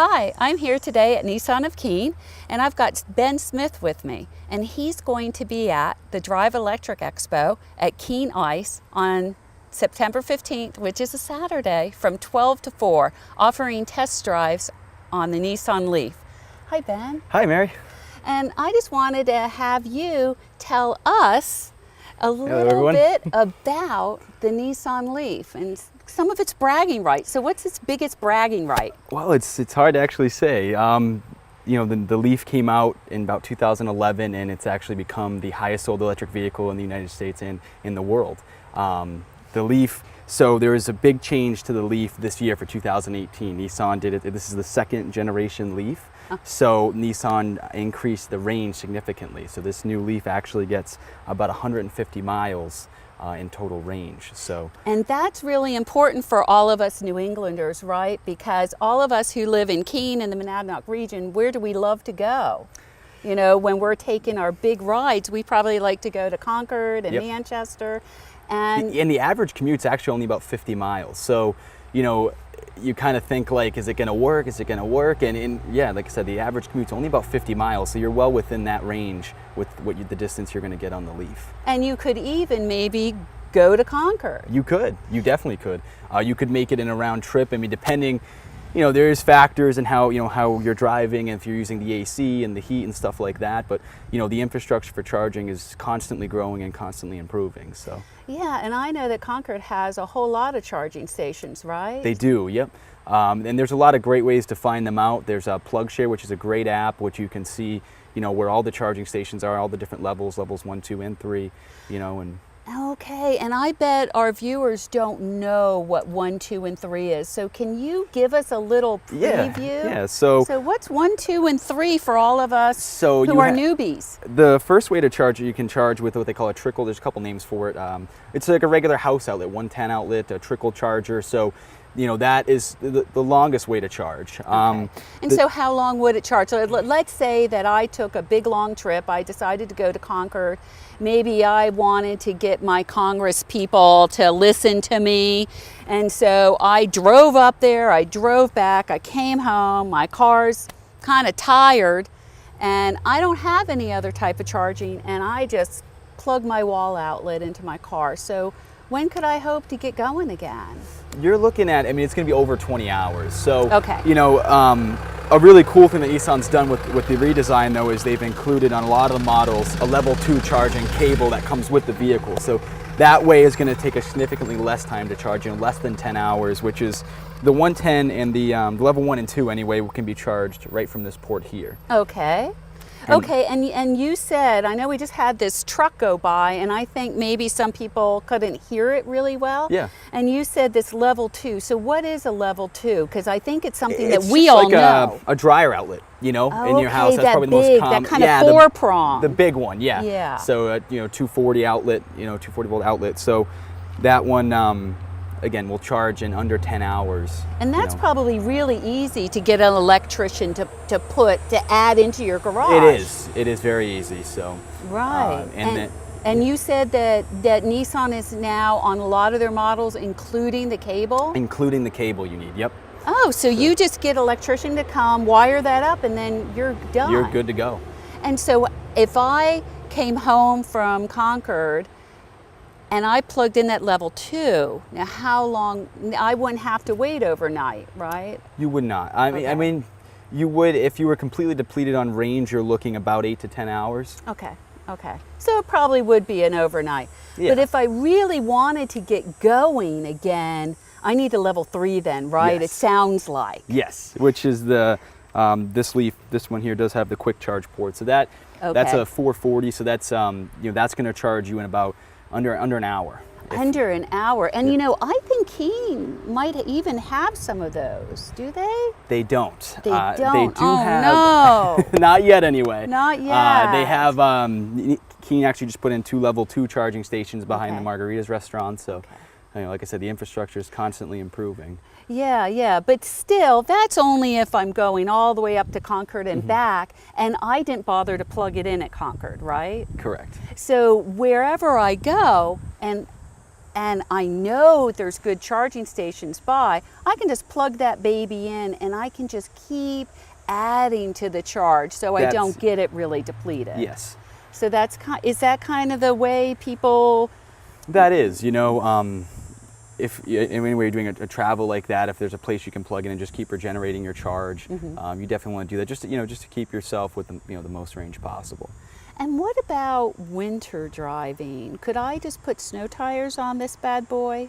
Hi, I'm here today at Nissan of Keene, and I've got Ben Smith with me, and he's going to be at the Drive Electric Expo at Keene Ice on September 15th, which is a Saturday, from 12 to 4, offering test drives on the Nissan Leaf. Hi, Ben. Hi, Mary. And I just wanted to have you tell us a little bit about the Nissan Leaf and some of its bragging rights. So what's its biggest bragging right? Well, it's hard to actually say. The Leaf came out in about 2011, and it's actually become the highest sold electric vehicle in the United States and in the world. The Leaf, so there is a big change to the Leaf this year for 2018. Nissan did it. This is the second generation Leaf. So Nissan increased the range significantly. So this new Leaf actually gets about 150 miles in total range. And that's really important for all of us New Englanders, right? Because all of us who live in Keene and the Monadnock region, where do we love to go? You know, when we're taking our big rides, we probably like to go to Concord and Manchester. And the average commute's actually only about 50 miles. So, you know, you kind of think like, is it going to work? Is it going to work? And yeah, like I said, the average commute's only about 50 miles. So you're well within that range with the distance you're going to get on the Leaf. And you could even maybe go to Concord. You could. You definitely could. You could make it in a round trip. I mean, depending, you know, there's factors in how you're driving, and if you're using the AC and the heat and stuff like that. But, you know, the infrastructure for charging is constantly growing and constantly improving. So. Yeah, and I know that Concord has a whole lot of charging stations, right? They do, yep. And there's a lot of great ways to find them out. There's a PlugShare, which is a great app, which you can see, you know, where all the charging stations are, all the different levels 1, 2, and 3, you know, and. Okay, and I bet our viewers don't know what 1, 2, and 3 is. So can you give us a little preview? Yeah. So what's 1, 2, and 3 for all of us who are newbies? The first way to charge it, you can charge with what they call a trickle. There's a couple names for it. It's like a regular house outlet, 110 outlet, a trickle charger. So, you know, that is the longest way to charge. Okay. And so how long would it charge? So let's say that I took a big long trip. I decided to go to Concord. Maybe I wanted to get my Congress people to listen to me. And so I drove up there, I drove back, I came home, my car's kind of tired, and I don't have any other type of charging, and I just plug my wall outlet into my car. So when could I hope to get going again? You're looking at, I mean, it's going to be over 20 hours. So, okay. You know, a really cool thing that Nissan's done with the redesign, though, is they've included on a lot of the models a level 2 charging cable that comes with the vehicle. So that way is going to take a significantly less time to charge, you know, less than 10 hours, which is the 110 and the level 1 and 2 anyway can be charged right from this port here. Okay. Okay, and you said, I know we just had this truck go by, and I think maybe some people couldn't hear it really well. Yeah. And you said this level 2. So what is a level 2? Because I think it's something that we all know. A dryer outlet, you know, in your house. That's probably the most common. That kind of 4-prong. The big one, yeah. Yeah. So, you know, 240 outlet, you know, 240 volt outlet. So that one, again, will charge in under 10 hours. And that's probably really easy to get an electrician to add into your garage. It is very easy. So right. And you said that Nissan is now on a lot of their models, including the cable? Including the cable you need, yep. Oh, so you just get an electrician to come, wire that up, and then you're done. You're good to go. And so if I came home from Concord and I plugged in that level 2, now how long? I wouldn't have to wait overnight, right? You would not. I mean, you would if you were completely depleted on range. You're looking about 8 to 10 hours. Okay. So it probably would be an overnight. Yeah. But if I really wanted to get going again, I need a level 3 then, right? Yes. It sounds like. Yes, which is the this Leaf. This one here does have the quick charge port. So that's a 440. So that's that's going to charge you in about under an hour. Under an hour. And you know, I think Keene might even have some of those. Do they? They don't. They don't. They do have. No. Not yet, anyway. Not yet. They have. Keene actually just put in 2 level 2 charging stations behind the Margaritas restaurant. So, you know, like I said, the infrastructure is constantly improving. Yeah, but still, that's only if I'm going all the way up to Concord and back, and I didn't bother to plug it in at Concord, right? Correct. So wherever I go, and and I know there's good charging stations by, I can just plug that baby in and I can just keep adding to the charge so I don't get it really depleted. Yes. So is that kind of the way people... That is, you know, if anyway you're doing a travel like that, if there's a place you can plug in and just keep regenerating your charge, you definitely want to do that just to keep yourself with the most range possible. And what about winter driving? Could I just put snow tires on this bad boy?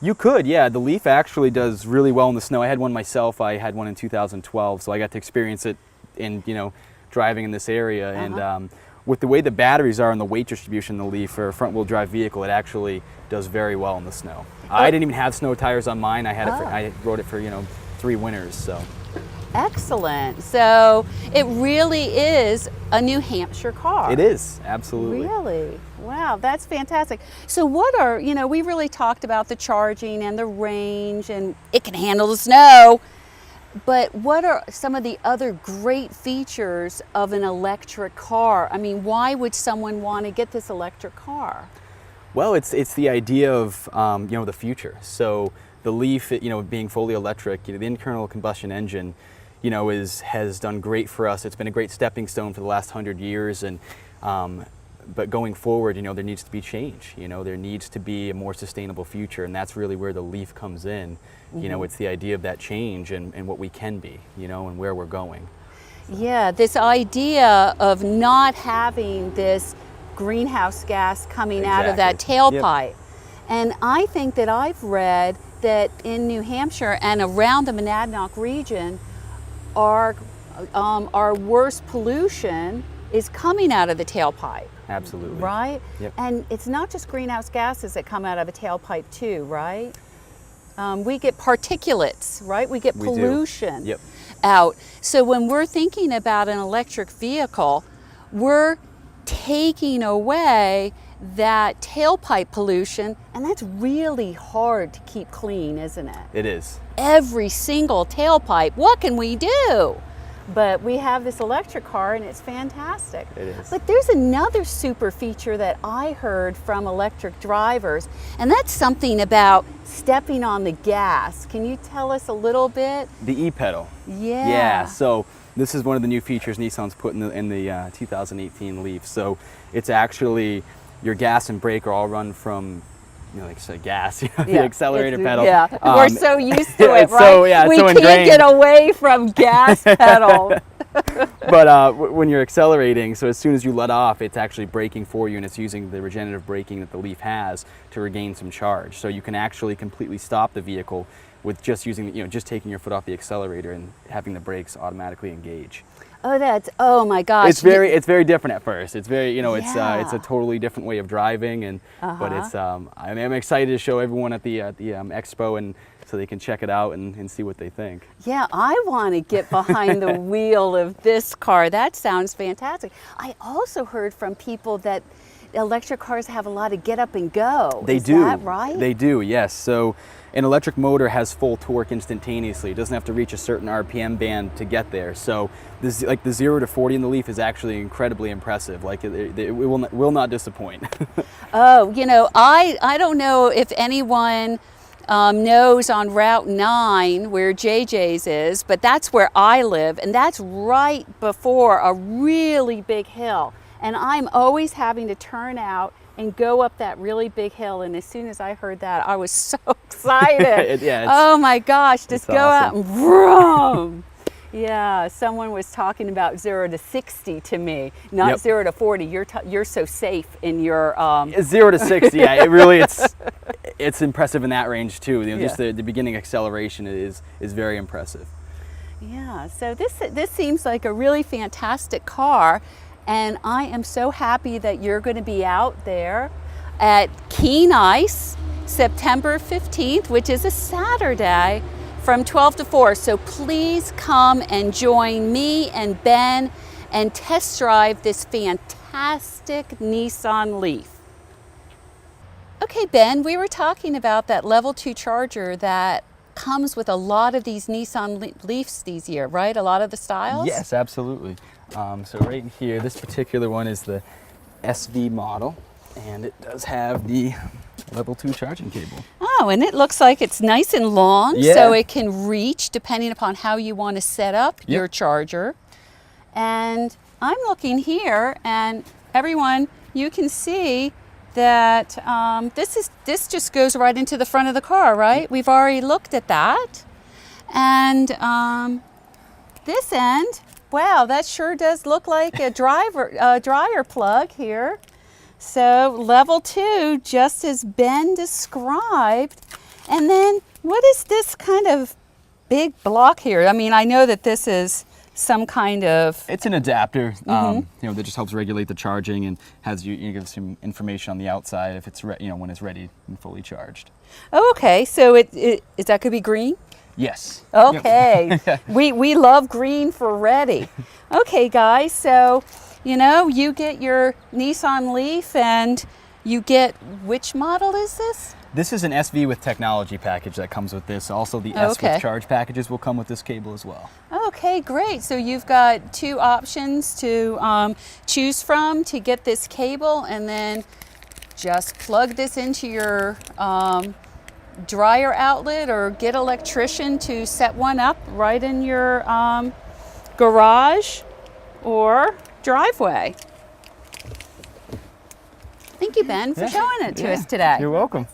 You could, yeah. The Leaf actually does really well in the snow. I had one myself. I had one in 2012, so I got to experience it in driving in this area. And with the way the batteries are and the weight distribution in the Leaf for a front-wheel drive vehicle, it actually does very well in the snow. I didn't even have snow tires on mine. I had I rode it for 3 winters. So. Excellent. So it really is a New Hampshire car. It is, absolutely. Really? Wow, that's fantastic. So what are, we really talked about the charging and the range, and it can handle the snow, but what are some of the other great features of an electric car? I mean, why would someone want to get this electric car? Well, it's the idea of the future. So the Leaf, being fully electric, the internal combustion engine, has done great for us. It's been a great stepping stone for the last 100 years, and but going forward, there needs to be change. There needs to be a more sustainable future, and that's really where the Leaf comes in. It's the idea of that change and what we can be, and where we're going. Yeah, this idea of not having this greenhouse gas coming out of that tailpipe. Yep. And I think that I've read that in New Hampshire and around the Monadnock region, our worst pollution is coming out of the tailpipe. Absolutely. Right? Yep. And it's not just greenhouse gases that come out of a tailpipe too, right? We get particulates, right? We get pollution out. So when we're thinking about an electric vehicle, we're taking away that tailpipe pollution, and that's really hard to keep clean, isn't it? It is. Every single tailpipe, what can we do? But we have this electric car and it's fantastic. It is. But there's another super feature that I heard from electric drivers, and that's something about stepping on the gas. Can you tell us a little bit? The e-pedal. Yeah. Yeah, so this is one of the new features Nissan's put in the 2018 Leaf. So it's actually, your gas and brake are all run from like say gas, the accelerator pedal. Yeah, we're so used to it, right? So, yeah, we so can't ingrained. get away from gas pedal. But when you're accelerating, so as soon as you let off, it's actually braking for you, and it's using the regenerative braking that the Leaf has to regain some charge. So you can actually completely stop the vehicle with just using, just taking your foot off the accelerator and having the brakes automatically engage. Oh my gosh. It's very different at first. It's very, it's a totally different way of driving, and but it's I'm excited to show everyone at the expo, and so they can check it out and see what they think. Yeah, I want to get behind the wheel of this car. That sounds fantastic. I also heard from people that electric cars have a lot of get up and go. Is that right? They do, yes. So an electric motor has full torque instantaneously. It doesn't have to reach a certain RPM band to get there. So this, like the 0 to 40 in the Leaf is actually incredibly impressive. Like it will not disappoint. Oh, I don't know if anyone knows on Route 9 where JJ's is, but that's where I live, and that's right before a really big hill. And I'm always having to turn out and go up that really big hill, and as soon as I heard that, I was so excited. Oh my gosh, just go out and vroom. Yeah, someone was talking about 0 to 60 to me, not 0 to 40. You're so safe in your 0 to 60. Yeah, it's impressive in that range too. Just the beginning acceleration is very impressive. Yeah, so this seems like a really fantastic car. And I am so happy that you're going to be out there at Keene Ice, September 15th, which is a Saturday, from 12 to 4. So please come and join me and Ben and test drive this fantastic Nissan Leaf. Okay, Ben, we were talking about that level 2 charger that comes with a lot of these Nissan Leafs these years, right? A lot of the styles? Yes, absolutely. So right here, this particular one is the SV model, and it does have the level 2 charging cable. Oh, and it looks like it's nice and long, Yeah. so it can reach depending upon how you want to set up Yep. your charger. And I'm looking here, and everyone, you can see that this just goes right into the front of the car, right? We've already looked at that. And this end, wow, that sure does look like a dryer plug here. So level 2, just as Ben described. And then what is this kind of big block here? I mean, I know that this is some kind of... It's an adapter, that just helps regulate the charging and has you give some information on the outside if it's when it's ready and fully charged. Oh, okay, so is that could be green? Yes. Okay, Yep. we love green for ready. Okay, guys, so you get your Nissan Leaf, and you get, which model is this? This is an SV with technology package that comes with this. Also, the S with charge packages will come with this cable as well. Okay, great. So you've got 2 options to choose from to get this cable, and then just plug this into your dryer outlet, or get an electrician to set one up right in your garage or driveway. Thank you, Ben, for showing it to us today. You're welcome.